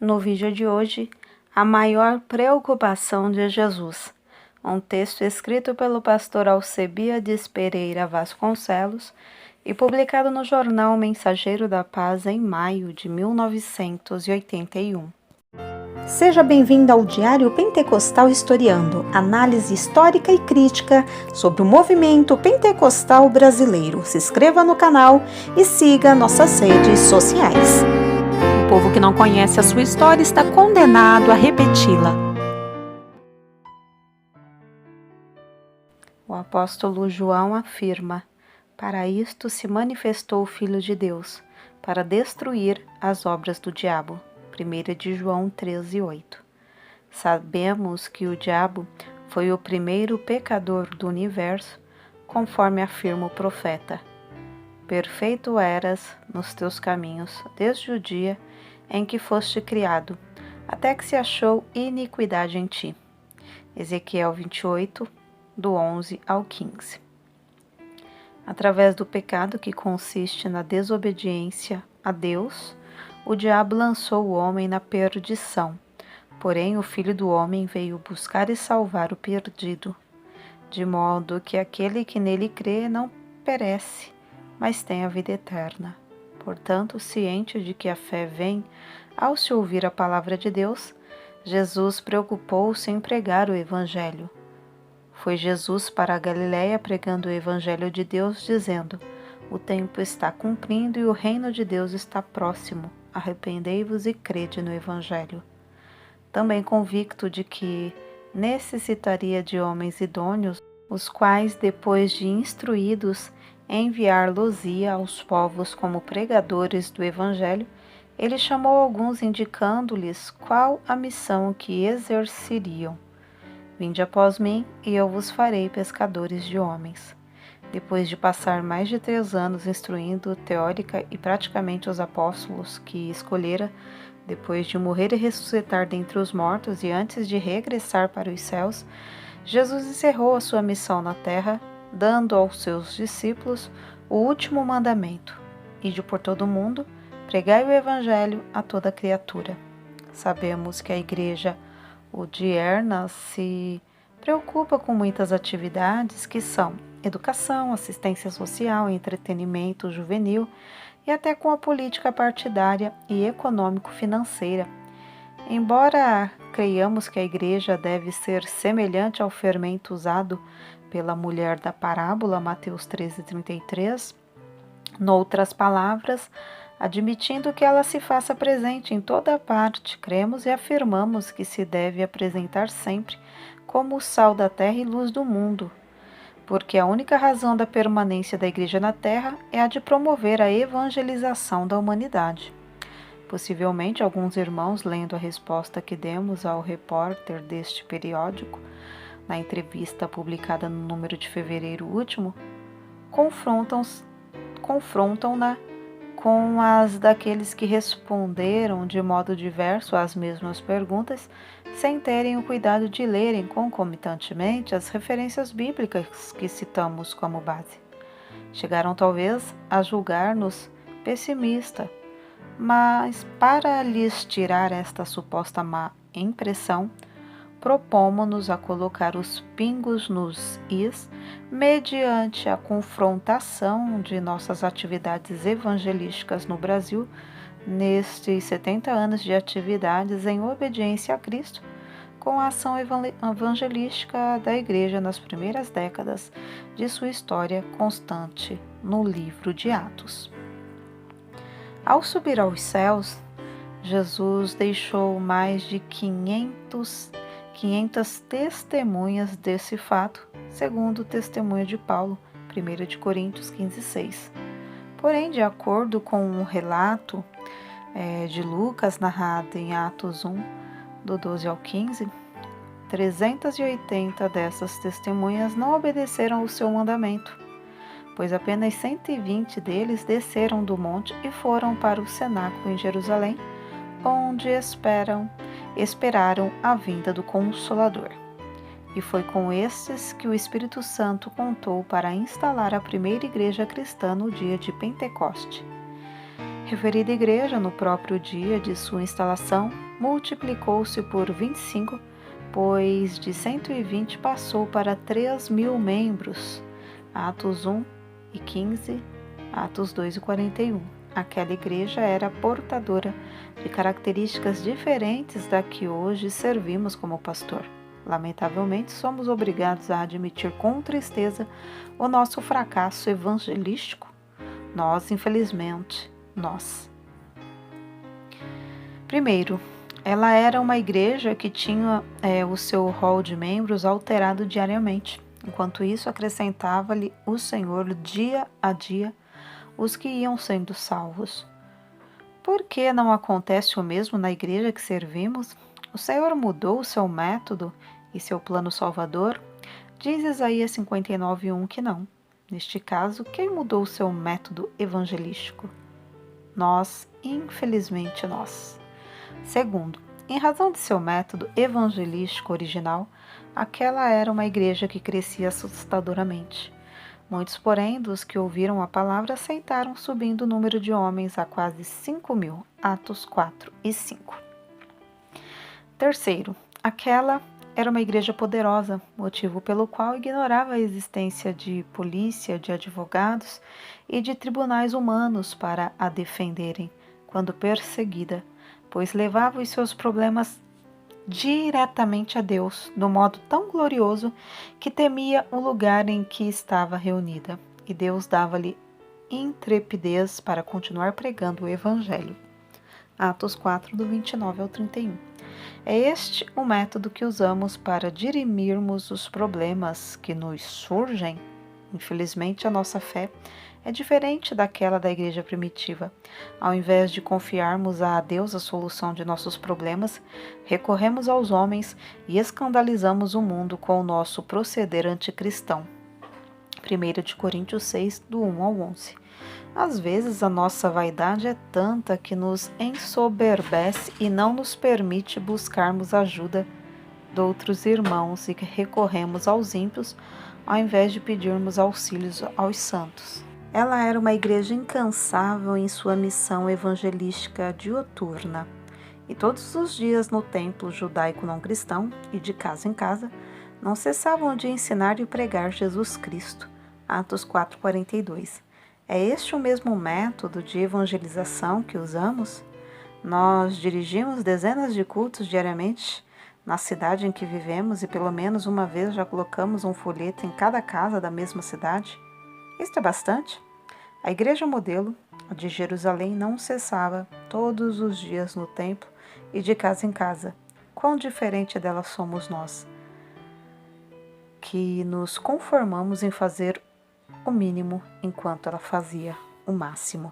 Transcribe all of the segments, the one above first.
No vídeo de hoje, a maior preocupação de Jesus, um texto escrito pelo pastor Alcebiades Pereira Vasconcelos e publicado no jornal Mensageiro da Paz em maio de 1981. Seja bem-vindo ao Diário Pentecostal Historiando, análise histórica e crítica sobre o movimento pentecostal brasileiro. Se inscreva no canal e siga nossas redes sociais. O povo que não conhece a sua história está condenado a repeti-la. O apóstolo João afirma: para isto se manifestou o Filho de Deus, para destruir as obras do diabo. 1 de João 13:8. Sabemos que o diabo foi o primeiro pecador do universo, conforme afirma o profeta. Perfeito eras nos teus caminhos, desde o dia em que foste criado, até que se achou iniquidade em ti. Ezequiel 28, do 11 ao 15. Através do pecado, que consiste na desobediência a Deus, o diabo lançou o homem na perdição. Porém, o Filho do Homem veio buscar e salvar o perdido, de modo que aquele que nele crê não perece, mas tem a vida eterna. Portanto, ciente de que a fé vem ao se ouvir a palavra de Deus, Jesus preocupou-se em pregar o Evangelho. Foi Jesus para a Galiléia pregando o Evangelho de Deus, dizendo: o tempo está cumprindo e o reino de Deus está próximo. Arrependei-vos e crede no Evangelho. Também convicto de que necessitaria de homens idôneos, os quais, depois de instruídos, enviar-los-ia aos povos como pregadores do Evangelho, ele chamou alguns indicando-lhes qual a missão que exerceriam. Vinde após mim, e eu vos farei pescadores de homens. Depois de passar mais de 3 anos instruindo teórica e praticamente os apóstolos que escolhera, depois de morrer e ressuscitar dentre os mortos e antes de regressar para os céus, Jesus encerrou a sua missão na terra, dando aos seus discípulos o último mandamento: ide por todo o mundo, pregai o Evangelho a toda criatura. Sabemos que a igreja odierna se preocupa com muitas atividades que são educação, assistência social, entretenimento juvenil e até com a política partidária e econômico-financeira. Embora creiamos que a igreja deve ser semelhante ao fermento usado pela mulher da parábola, Mateus 13:33, noutras palavras, admitindo que ela se faça presente em toda parte, cremos e afirmamos que se deve apresentar sempre como o sal da terra e luz do mundo, porque a única razão da permanência da igreja na terra é a de promover a evangelização da humanidade. Possivelmente, alguns irmãos, lendo a resposta que demos ao repórter deste periódico, na entrevista publicada no número de fevereiro último, confrontam-na com as daqueles que responderam de modo diverso às mesmas perguntas, sem terem o cuidado de lerem concomitantemente as referências bíblicas que citamos como base. Chegaram talvez a julgar-nos pessimista, mas para lhes tirar esta suposta má impressão, propomos-nos a colocar os pingos nos is mediante a confrontação de nossas atividades evangelísticas no Brasil, nestes 70 anos de atividades em obediência a Cristo, com a ação evangelística da Igreja nas primeiras décadas de sua história constante no livro de Atos. Ao subir aos céus, Jesus deixou mais de 500 testemunhas desse fato, segundo o testemunho de Paulo, 1 de Coríntios 15:6. Porém, de acordo com um relato de Lucas, narrado em Atos 1, do 12 ao 15, 380 dessas testemunhas não obedeceram ao seu mandamento, pois apenas 120 deles desceram do monte e foram para o cenáculo em Jerusalém, onde esperaram a vinda do Consolador. E foi com estes que o Espírito Santo contou para instalar a primeira igreja cristã no dia de Pentecoste. referida igreja, no próprio dia de sua instalação, multiplicou-se por 25, pois de 120 passou para 3.000 membros. Atos 1 e 15, Atos 2 e 41. Aquela igreja era portadora de características diferentes da que hoje servimos como pastor. Lamentavelmente, somos obrigados a admitir com tristeza o nosso fracasso evangelístico. Nós. Primeiro, ela era uma igreja que tinha o seu rol de membros alterado diariamente. Enquanto isso, acrescentava-lhe o Senhor dia a dia os que iam sendo salvos. Por que não acontece o mesmo na igreja que servimos? O Senhor mudou o seu método e seu plano salvador? Diz Isaías 59:1 que não. Neste caso, quem mudou o seu método evangelístico? Nós, infelizmente nós. Segundo, em razão de seu método evangelístico original, aquela era uma igreja que crescia assustadoramente. Muitos, porém, dos que ouviram a palavra aceitaram, subindo o número de homens a quase 5.000, Atos 4 e 5. Terceiro, aquela era uma igreja poderosa, motivo pelo qual ignorava a existência de polícia, de advogados e de tribunais humanos para a defenderem, quando perseguida, pois levava os seus problemas diretamente a Deus, de um modo tão glorioso que temia o lugar em que estava reunida, e Deus dava-lhe intrepidez para continuar pregando o Evangelho. Atos 4, do 29 ao 31. É este o método que usamos para dirimirmos os problemas que nos surgem. Infelizmente, a nossa fé é diferente daquela da igreja primitiva. Ao invés de confiarmos a Deus a solução de nossos problemas, recorremos aos homens e escandalizamos o mundo com o nosso proceder anticristão. 1 Coríntios 6, do 1 ao 11. Às vezes a nossa vaidade é tanta que nos ensoberbece e não nos permite buscarmos ajuda de outros irmãos e recorremos aos ímpios ao invés de pedirmos auxílios aos santos. Ela era uma igreja incansável em sua missão evangelística diuturna, e todos os dias no templo judaico não cristão e de casa em casa não cessavam de ensinar e pregar Jesus Cristo. Atos 4:42. É este o mesmo método de evangelização que usamos? Nós dirigimos dezenas de cultos diariamente na cidade em que vivemos e pelo menos uma vez já colocamos um folheto em cada casa da mesma cidade? Isto é bastante? A igreja modelo, a de Jerusalém, não cessava todos os dias no templo e de casa em casa. Quão diferente dela somos nós, que nos conformamos em fazer o mínimo enquanto ela fazia o máximo.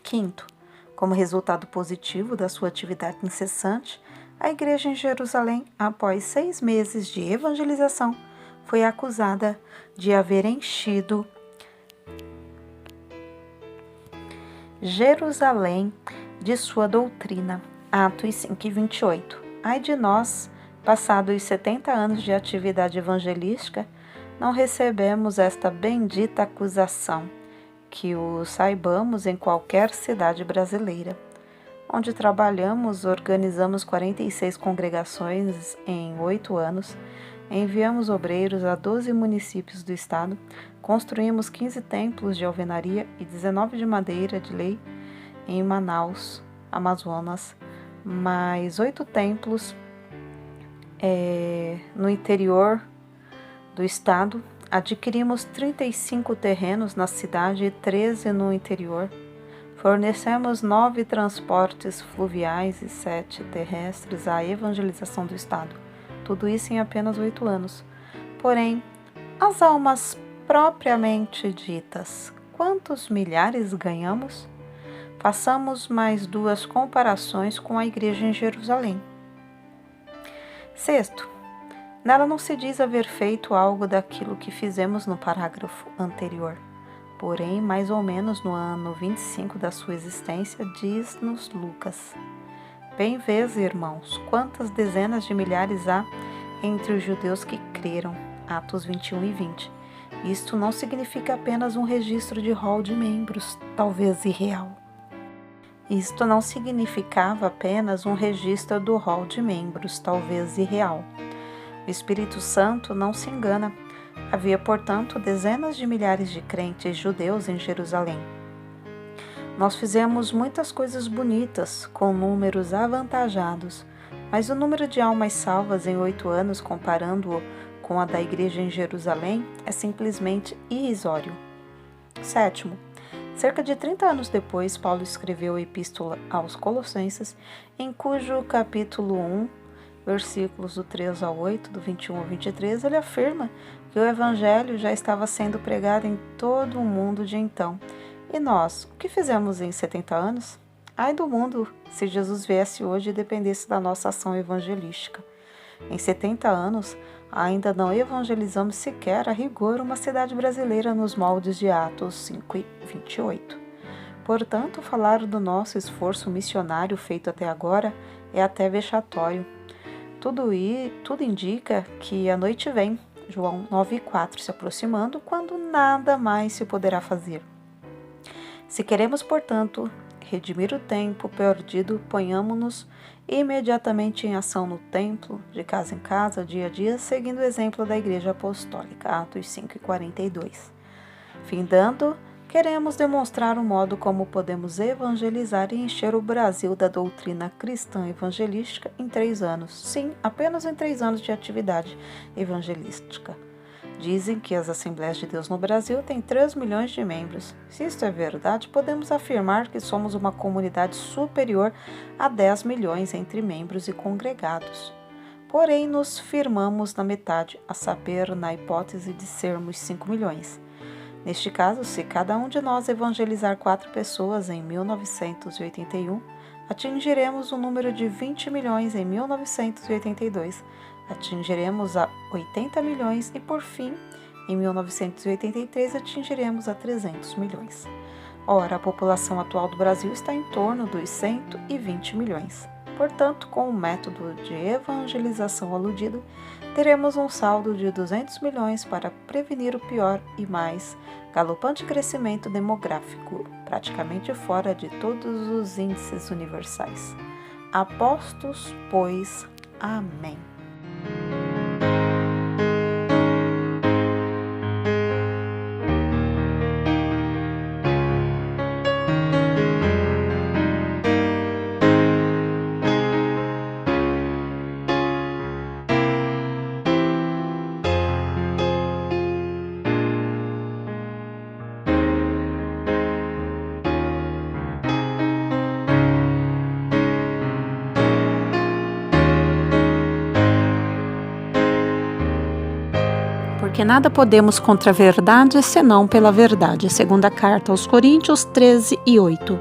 Quinto, como resultado positivo da sua atividade incessante, a igreja em Jerusalém, após 6 meses de evangelização, foi acusada de haver enchido Jerusalém de sua doutrina. Atos 5:28. Ai de nós, passados os 70 anos de atividade evangelística, não recebemos esta bendita acusação, que o saibamos em qualquer cidade brasileira. Onde trabalhamos, organizamos 46 congregações em 8 anos, enviamos obreiros a 12 municípios do estado, construímos 15 templos de alvenaria e 19 de madeira de lei em Manaus, Amazonas, mais 8 templos no interior do estado. Adquirimos 35 terrenos na cidade e 13 no interior. Fornecemos 9 transportes fluviais e 7 terrestres à evangelização do estado. Tudo isso em apenas 8 anos. Porém, as almas propriamente ditas, quantos milhares ganhamos? Façamos mais 2 comparações com a igreja em Jerusalém. Sexto, nela não se diz haver feito algo daquilo que fizemos no parágrafo anterior. Porém, mais ou menos no ano 25 da sua existência, diz-nos Lucas: bem vês, irmãos, quantas dezenas de milhares há entre os judeus que creram. Atos 21 e 20. Isto não significa apenas um registro de rol de membros, talvez irreal. Isto não significava apenas um registro do rol de membros, talvez irreal. O Espírito Santo não se engana. Havia, portanto, dezenas de milhares de crentes judeus em Jerusalém. Nós fizemos muitas coisas bonitas, com números avantajados, mas o número de almas salvas em 8 anos, comparando-o com a da igreja em Jerusalém, é simplesmente irrisório. 7. Cerca de 30 anos depois, Paulo escreveu a Epístola aos Colossenses, em cujo capítulo 1, versículos do 3 ao 8, do 21 ao 23, ele afirma que o Evangelho já estava sendo pregado em todo o mundo de então. E nós, o que fizemos em 70 anos? Ai do mundo se Jesus viesse hoje e dependesse da nossa ação evangelística. Em 70 anos, ainda não evangelizamos sequer a rigor uma cidade brasileira nos moldes de Atos 5 e 28. Portanto, falar do nosso esforço missionário feito até agora é até vexatório. Tudo indica que a noite vem, João 9,4, se aproximando, quando nada mais se poderá fazer. Se queremos, portanto, redimir o tempo perdido, ponhamo-nos imediatamente em ação no templo, de casa em casa, dia a dia, seguindo o exemplo da Igreja Apostólica, Atos 5,42. Findando, queremos demonstrar o modo como podemos evangelizar e encher o Brasil da doutrina cristã evangelística em 3 anos. Sim, apenas em 3 anos de atividade evangelística. Dizem que as Assembleias de Deus no Brasil têm 3 milhões de membros. Se isto é verdade, podemos afirmar que somos uma comunidade superior a 10 milhões entre membros e congregados. Porém, nos firmamos na metade, a saber, na hipótese de sermos 5 milhões. Neste caso, se cada um de nós evangelizar 4 pessoas em 1981, atingiremos o número de 20 milhões em 1982, atingiremos a 80 milhões e, por fim, em 1983, atingiremos a 300 milhões. Ora, a população atual do Brasil está em torno dos 120 milhões. Portanto, com o método de evangelização aludido, teremos um saldo de 200 milhões para prevenir o pior e mais galopante crescimento demográfico, praticamente fora de todos os índices universais. Apostos, pois, amém. Porque nada podemos contra a verdade, senão pela verdade. Segunda carta aos Coríntios 13 e 8.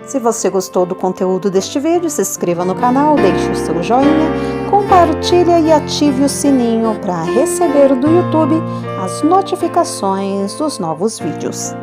Se você gostou do conteúdo deste vídeo, se inscreva no canal, deixe o seu joinha, compartilhe e ative o sininho para receber do YouTube as notificações dos novos vídeos.